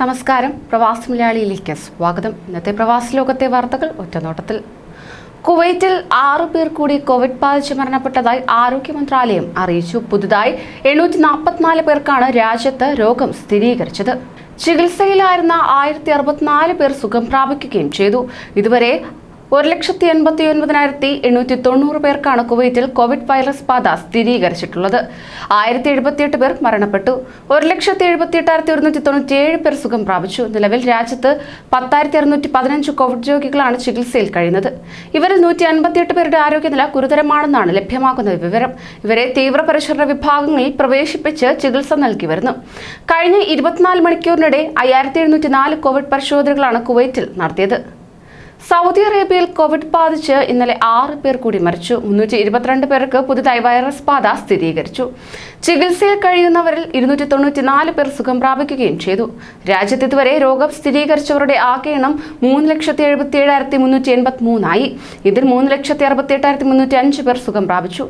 നമസ്കാരം, പ്രവാസി മലയാളിയിലേക്ക് സ്വാഗതം. ഇന്നത്തെ പ്രവാസി ലോകത്തെ വാർത്തകൾ ഒറ്റനോട്ടത്തിൽ. കുവൈറ്റിൽ 6 പേർ കൂടി കോവിഡ് ബാധിച്ച് മരണപ്പെട്ടതായി ആരോഗ്യ മന്ത്രാലയം അറിയിച്ചു. പുതുതായി 744 പേർക്കാണ് രാജ്യത്ത് രോഗം സ്ഥിരീകരിച്ചത്. ചികിത്സയിലായിരുന്ന 1064 പേർ സുഖം പ്രാപിക്കുകയും ചെയ്തു. ഇതുവരെ 1,89,890 പേർക്കാണ് കുവൈറ്റിൽ കോവിഡ് വൈറസ് ബാധ സ്ഥിരീകരിച്ചിട്ടുള്ളത്. 1078 പേർ മരണപ്പെട്ടു. 1,78,197 പേർ സുഖം പ്രാപിച്ചു. നിലവിൽ രാജ്യത്ത് 10,615 കോവിഡ് രോഗികളാണ് ചികിത്സയിൽ കഴിയുന്നത്. ഇവരിൽ 158 പേരുടെ ആരോഗ്യനില ഗുരുതരമാണെന്നാണ് ലഭ്യമാകുന്ന വിവരം. ഇവരെ തീവ്രപരിചരണ വിഭാഗങ്ങളിൽ പ്രവേശിപ്പിച്ച് ചികിത്സ നൽകി വരുന്നു. കഴിഞ്ഞ 24 മണിക്കൂറിനിടെ 5,704 കോവിഡ് പരിശോധനകളാണ് കുവൈറ്റിൽ നടത്തിയത്. സൗദി അറേബ്യയിൽ കോവിഡ് ബാധിച്ച് ഇന്നലെ 6 പേർ കൂടി മരിച്ചു. 322 പേർക്ക് പുതുതായി വൈറസ് ബാധ സ്ഥിരീകരിച്ചു. ചികിത്സയിൽ കഴിയുന്നവരിൽ 294 പേർ സുഖം പ്രാപിക്കുകയും ചെയ്തു. രാജ്യത്ത് ഇതുവരെ രോഗം സ്ഥിരീകരിച്ചവരുടെ ആകെ എണ്ണം 3,77,383 ആയി. ഇതിൽ 3,68,305 പേർ സുഖം പ്രാപിച്ചു.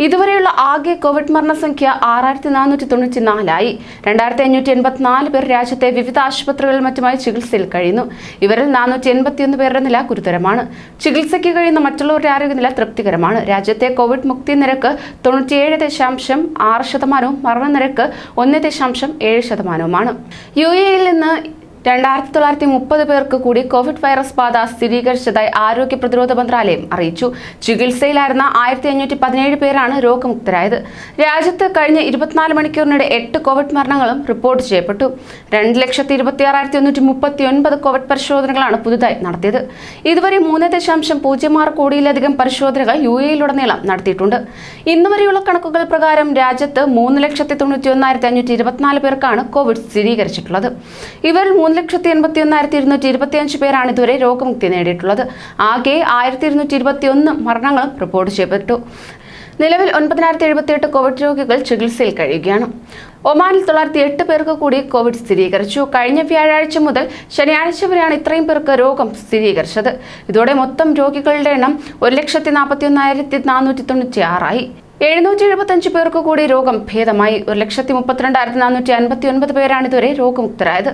ഇതുവരെയുള്ള ആകെ കോവിഡ് മരണസംഖ്യ 6,494 ആയി. 2,584 പേർ രാജ്യത്തെ വിവിധ ആശുപത്രികളിൽ മറ്റുമായി ചികിത്സയിൽ കഴിയുന്നു. ഇവരിൽ 481 പേരുടെ നില ഗുരുതരമാണ്. ചികിത്സയ്ക്ക് കഴിയുന്ന മറ്റുള്ളവരുടെ ആരോഗ്യനില തൃപ്തികരമാണ്. രാജ്യത്തെ കോവിഡ് മുക്തി നിരക്ക് 97.6%, മരണനിരക്ക് 1.7%. UAE-യിൽ നിന്ന് 2,930 പേർക്ക് കൂടി കോവിഡ് വൈറസ് ബാധ സ്ഥിരീകരിച്ചതായി ആരോഗ്യ പ്രതിരോധ മന്ത്രാലയം അറിയിച്ചു. ചികിത്സയിലായിരുന്ന 1,517 പേരാണ് രോഗമുക്തരായത്. രാജ്യത്ത് കഴിഞ്ഞ 24 മണിക്കൂറിനിടെ 8 കോവിഡ് മരണങ്ങളും റിപ്പോർട്ട് ചെയ്യപ്പെട്ടു. 2,26,139 കോവിഡ് പരിശോധനകളാണ് പുതുതായി നടത്തിയത്. ഇതുവരെ 3.06 കോടിയിലധികം പരിശോധനകൾ UAE-യിലുടനീളം നടത്തിയിട്ടുണ്ട്. ഇന്നുവരെയുള്ള കണക്കുകൾ പ്രകാരം രാജ്യത്ത് 3,91,524 പേർക്കാണ് കോവിഡ് സ്ഥിരീകരിച്ചിട്ടുള്ളത്. ഇവരിൽ 3,81,225 പേരാണ് ഇതുവരെ രോഗമുക്തി നേടിയിട്ടുള്ളത്. ആകെ 1,221 മരണങ്ങളും റിപ്പോർട്ട് ചെയ്യപ്പെട്ടു. നിലവിൽ 9,078 കോവിഡ് രോഗികൾ ചികിത്സയിൽ കഴിയുകയാണ്. ഒമാനിൽ 908 പേർക്ക് കൂടി കോവിഡ് സ്ഥിരീകരിച്ചു. കഴിഞ്ഞ വ്യാഴാഴ്ച മുതൽ ശനിയാഴ്ച വരെയാണ് ഇത്രയും പേർക്ക് രോഗം സ്ഥിരീകരിച്ചത്. ഇതോടെ മൊത്തം രോഗികളുടെ എണ്ണം 1,41,496 ആയി. 775 പേർക്ക് കൂടി രോഗം ഭേദമായി. 1,32,459 പേരാണ് ഇതുവരെ രോഗമുക്തരായത്.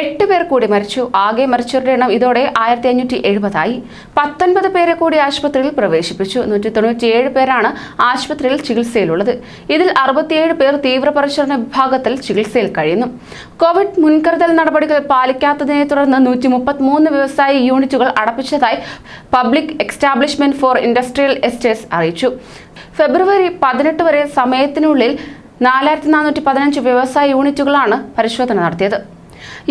8 പേർ കൂടി മരിച്ചു. ആകെ മരിച്ചവരുടെ എണ്ണം ഇതോടെ 1,570 ആയി. 19 പേരെ കൂടി ആശുപത്രിയിൽ പ്രവേശിപ്പിച്ചു. 197 പേരാണ് ആശുപത്രിയിൽ ചികിത്സയിലുള്ളത്. ഇതിൽ 67 പേർ തീവ്രപരിചരണ വിഭാഗത്തിൽ ചികിത്സയിൽ കഴിയുന്നു. കോവിഡ് മുൻകരുതൽ നടപടികൾ പാലിക്കാത്തതിനെ തുടർന്ന് 133 വ്യവസായ യൂണിറ്റുകൾ അടപ്പിച്ചതായി public establishment for industrial estates അറിയിച്ചു. ഫെബ്രുവരി 18 വരെ സമയത്തിനുള്ളിൽ 4,415 വ്യവസായ യൂണിറ്റുകളാണ് പരിശോധന നടത്തിയത്.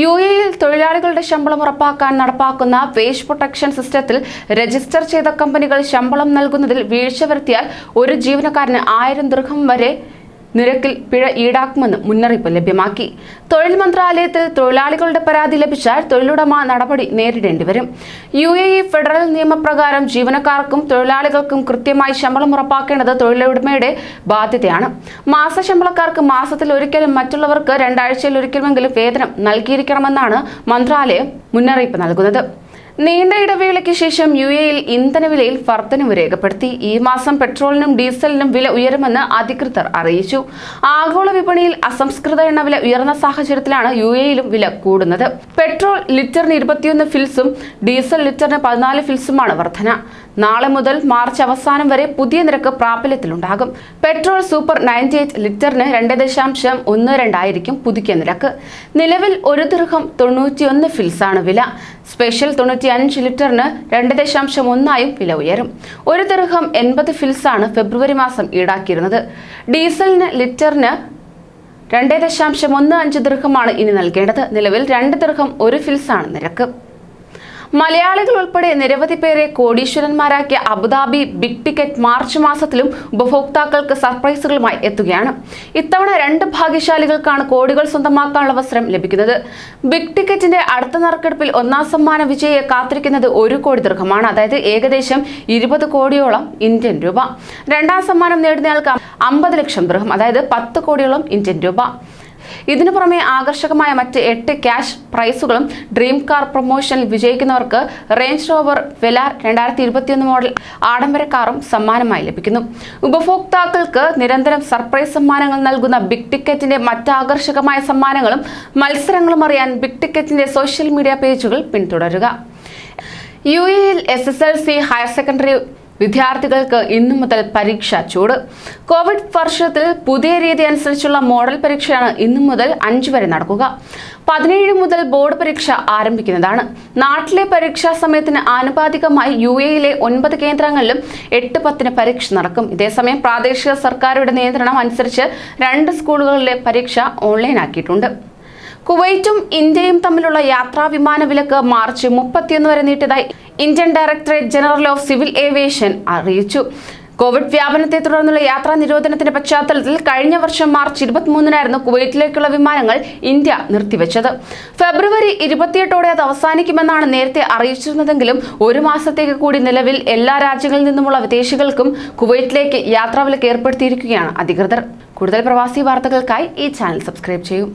UAE-യിൽ തൊഴിലാളികളുടെ ശമ്പളം ഉറപ്പാക്കാൻ നടപ്പാക്കുന്ന വേജ് പ്രൊട്ടക്ഷൻ സിസ്റ്റത്തിൽ രജിസ്റ്റർ ചെയ്ത കമ്പനികൾ ശമ്പളം നൽകുന്നതിൽ വീഴ്ച വരുത്തിയാൽ ഒരു ജീവനക്കാരന് 1000 ദിർഹം വരെ നിരക്കിൽ പിഴ ഈടാക്കുമെന്ന് മുന്നറിയിപ്പ് ലഭ്യമാക്കി. തൊഴിൽ മന്ത്രാലയത്തിൽ തൊഴിലാളികളുടെ പരാതി ലഭിച്ചാൽ തൊഴിലുടമ നടപടി നേരിടേണ്ടി വരും. UAE ഫെഡറൽ നിയമപ്രകാരം ജീവനക്കാർക്കും തൊഴിലാളികൾക്കും കൃത്യമായി ശമ്പളം ഉറപ്പാക്കേണ്ടത് തൊഴിലുടമയുടെ ബാധ്യതയാണ്. മാസശമ്പളക്കാർക്ക് മാസത്തിൽ ഒരിക്കലും, മറ്റുള്ളവർക്ക് 2 ആഴ്ചയിൽ ഒരിക്കലുമെങ്കിലും വേതനം നൽകിയിരിക്കണമെന്നാണ് മന്ത്രാലയം മുന്നറിയിപ്പ് നൽകുന്നത്. നീണ്ട ഇടവേളയ്ക്ക് ശേഷം UAE-യിൽ ഇന്ധനവിലയിൽ വർധനവ് രേഖപ്പെടുത്തി. ഈ മാസം പെട്രോളിനും ഡീസലിനും വില ഉയരുമെന്ന് അധികൃതർ അറിയിച്ചു. ആഗോള വിപണിയിൽ അസംസ്കൃത എണ്ണവില ഉയർന്ന സാഹചര്യത്തിലാണ് UAE-യിലും വില കൂടുന്നത്. പെട്രോൾ ലിറ്ററിന് 21 ഫിൽസും ഡീസൽ ലിറ്ററിന് 14 ഫിൽസുമാണ് വർധന. നാളെ മുതൽ മാർച്ച് അവസാനം വരെ പുതിയ നിരക്ക് പ്രാബല്യത്തിലുണ്ടാകും. പെട്രോൾ സൂപ്പർ 98 ലിറ്ററിന് 2.12 ആയിരിക്കും പുതുക്കിയ നിരക്ക്. നിലവിൽ 1 ദിർഹം 91 ഫിൽസാണ് വില. സ്പെഷ്യൽ 95 ലിറ്ററിന് 2.1 ആയും വില ഉയരും. 1 ദിർഹം 80 ഫിൽസാണ് ഫെബ്രുവരി മാസം ഈടാക്കിയിരുന്നത്. ഡീസലിന് ലിറ്ററിന് 2.15 ദിർഹമാണ് ഇനി നൽകേണ്ടത്. നിലവിൽ 2 ദിർഹം 1 ഫിൽസാണ് നിരക്ക്. മലയാളികൾ ഉൾപ്പെടെ നിരവധി പേരെ കോടീശ്വരന്മാരാക്കിയ അബുദാബി ബിഗ് ടിക്കറ്റ് മാർച്ച് മാസത്തിലും ഉപഭോക്താക്കൾക്ക് സർപ്രൈസുകളുമായി എത്തുകയാണ്. ഇത്തവണ 2 ഭാഗ്യശാലികൾക്കാണ് കോടികൾ സ്വന്തമാക്കാനുള്ള അവസരം ലഭിക്കുന്നത്. ബിഗ് ടിക്കറ്റിന്റെ അടുത്ത നറുക്കെടുപ്പിൽ 1ാം സമ്മാന വിജയിയെ കാത്തിരിക്കുന്നത് 1 കോടി ദിർഹമാണ്, അതായത് ഏകദേശം 20 കോടിയോളം ഇന്ത്യൻ രൂപ. 2ാം സമ്മാനം നേടുന്നയാൾക്ക് 50 ലക്ഷം ദിർഹം, അതായത് 10 കോടിയോളം ഇന്ത്യൻ രൂപ. ഇതിനു പുറമെ ആകർഷകമായ മറ്റ് 8 ക്യാഷ് പ്രൈസുകളും ഡ്രീം കാർ പ്രൊമോഷനിൽ വിജയിക്കുന്നവർക്ക് റേഞ്ച് റോവർ വെലാർ 2021 മോഡൽ ആഡംബര കാറും സമ്മാനമായി ലഭിക്കുന്നു. ഉപഭോക്താക്കൾക്ക് നിരന്തരം സർപ്രൈസ് സമ്മാനങ്ങൾ നൽകുന്ന ബിഗ് ടിക്കറ്റിന്റെ മറ്റ് ആകർഷകമായ സമ്മാനങ്ങളും മത്സരങ്ങളും അറിയാൻ ബിഗ് ടിക്കറ്റിന്റെ സോഷ്യൽ മീഡിയ പേജുകൾ പിന്തുടരുക. UAE SSLC ഹയർ സെക്കൻഡറി വിദ്യാർത്ഥികൾക്ക് ഇന്നു മുതൽ പരീക്ഷാ ചൂട്. കോവിഡ് വർഷത്തിൽ പുതിയ രീതി അനുസരിച്ചുള്ള മോഡൽ പരീക്ഷയാണ് ഇന്നു മുതൽ 5 വരെ നടക്കുക. 17 മുതൽ ബോർഡ് പരീക്ഷ ആരംഭിക്കുന്നതാണ്. നാട്ടിലെ പരീക്ഷാ സമയത്തിന് ആനുപാതികമായി UAE 9 കേന്ദ്രങ്ങളിലും 8:10 പരീക്ഷ നടക്കും. ഇതേസമയം പ്രാദേശിക സർക്കാരുടെ നിയന്ത്രണം അനുസരിച്ച് 2 സ്കൂളുകളിലെ പരീക്ഷ ഓൺലൈനാക്കിയിട്ടുണ്ട്. കുവൈറ്റും ഇന്ത്യയും തമ്മിലുള്ള യാത്രാ വിമാന വിലക്ക് മാർച്ച് 31 വരെ നീട്ടിയതായി Indian directorate general of civil aviation അറിയിച്ചു. കോവിഡ് വ്യാപനത്തെ തുടർന്നുള്ള യാത്രാ നിരോധനത്തിന്റെ പശ്ചാത്തലത്തിൽ കഴിഞ്ഞ വർഷം മാർച്ച് 23-നായിരുന്നു കുവൈറ്റിലേക്കുള്ള വിമാനങ്ങൾ ഇന്ത്യ നിർത്തിവെച്ചത്. ഫെബ്രുവരി 28-ഓടെ അത് അവസാനിക്കുമെന്നാണ് നേരത്തെ അറിയിച്ചിരുന്നതെങ്കിലും 1 മാസത്തേക്ക് കൂടി നിലവിൽ എല്ലാ രാജ്യങ്ങളിൽ നിന്നുമുള്ള വിദേശികൾക്കും കുവൈറ്റിലേക്ക് യാത്രാവിലക്ക് ഏർപ്പെടുത്തിയിരിക്കുകയാണ് അധികൃതർ. കൂടുതൽ പ്രവാസി വാർത്തകൾക്കായി ഈ ചാനൽ സബ്സ്ക്രൈബ് ചെയ്യൂ.